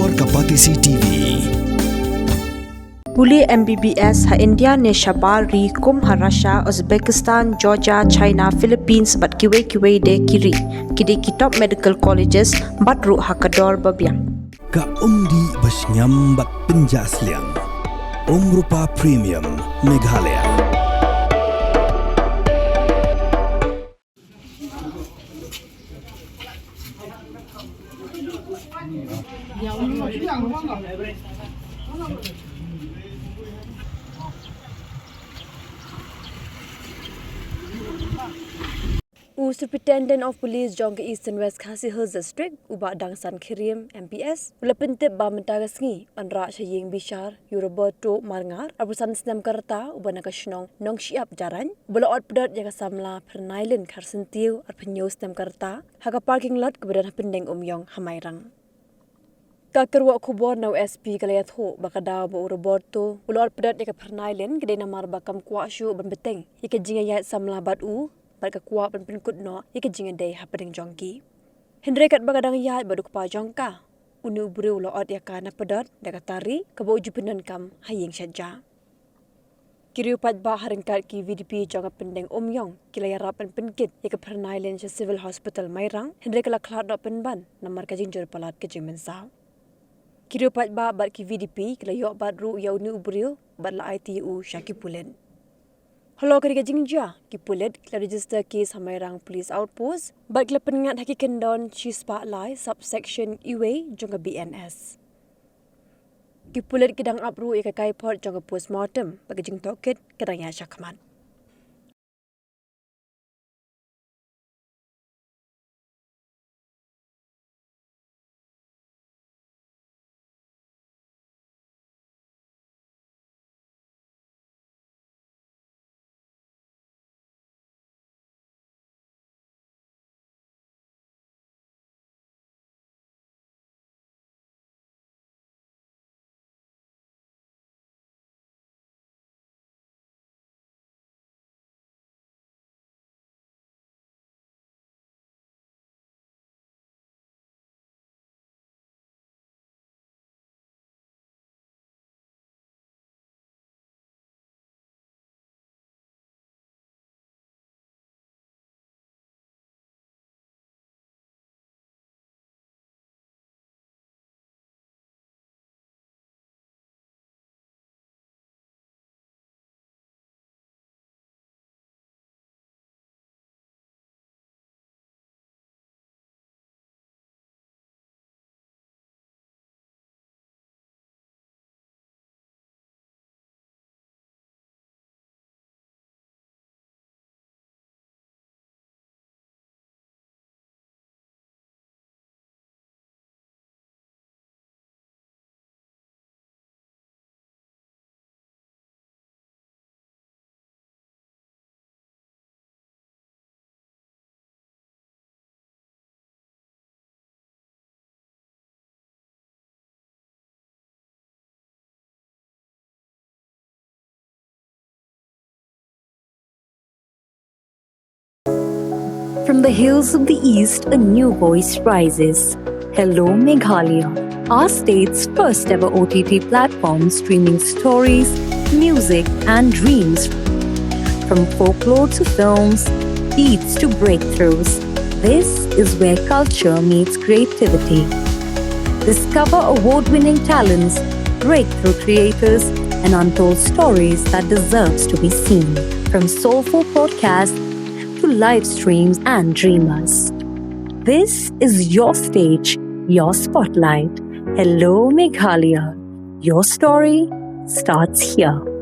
और Kapatisi TV. Puli MBBS ha India ne Shabari kum ha Russia, Uzbekistan, Georgia, China, Philippines bat kiwe de kiri. Kidi kitop medical colleges bat ru ha kador babiang. Ka umdi basnyam bat penjasliang. Rupa Premium Meghalaya. Superintendent of Police Jong East and West Khasi Hills District Uba Dangsan Khirim MPS ulapintip ba mentagasngi anra Ïing Bishar Roberto Marngar abusan snam karta uba nakashnong nong siap jaran bulaot Pdot jaga Samla pernailin karsentiu at penyo snam karta haga parking lot kebadan pendeng Mairang Mairang Kakerwa kubor na SP kalayat ho bakadaw ba Roberto bulaot Pdot jaga pernailin gede namar bakam kwasyu bembeteng ika jinga yat Samla batu Barka kuat penpenkut no ika jinga day hapading jongki. Hendra kat bagadang yat baduk pa jongka. Unu Briew loot yakana Pdot dakatari kabo ujupinan kam Ïing saja. Kiriu pat ba haringkat ki VDP jonga pendeng Yong kilayarap penkit ika pernailin sa Civil Hospital Mairang hendra kala klat do penban namar kajing jor palat kajing mensau. Kiriu pat ba bat ki VDP kilayok bat ru ya unu Briew bat la ITU Shakipulen. Hello kari jingja ki pulet kila register case Mairang Police Outpost bat kila pengat haki kendon chi spotlight subsection Ïing jonga BNS. Ki pulet kidang apru ika kaipot jonga postmortem bagi jing tokit kadang ya syakmat. From the hills of the east, a new voice rises. Hello, Meghalaya, our state's first ever OTT platform streaming stories, music, and dreams. From folklore to films, beats to breakthroughs, this is where culture meets creativity. Discover award-winning talents, breakthrough creators, and untold stories that deserves to be seen. From soulful podcasts to live streams and dreamers. This is your stage, your spotlight. Hello, Meghalaya. Your story starts here.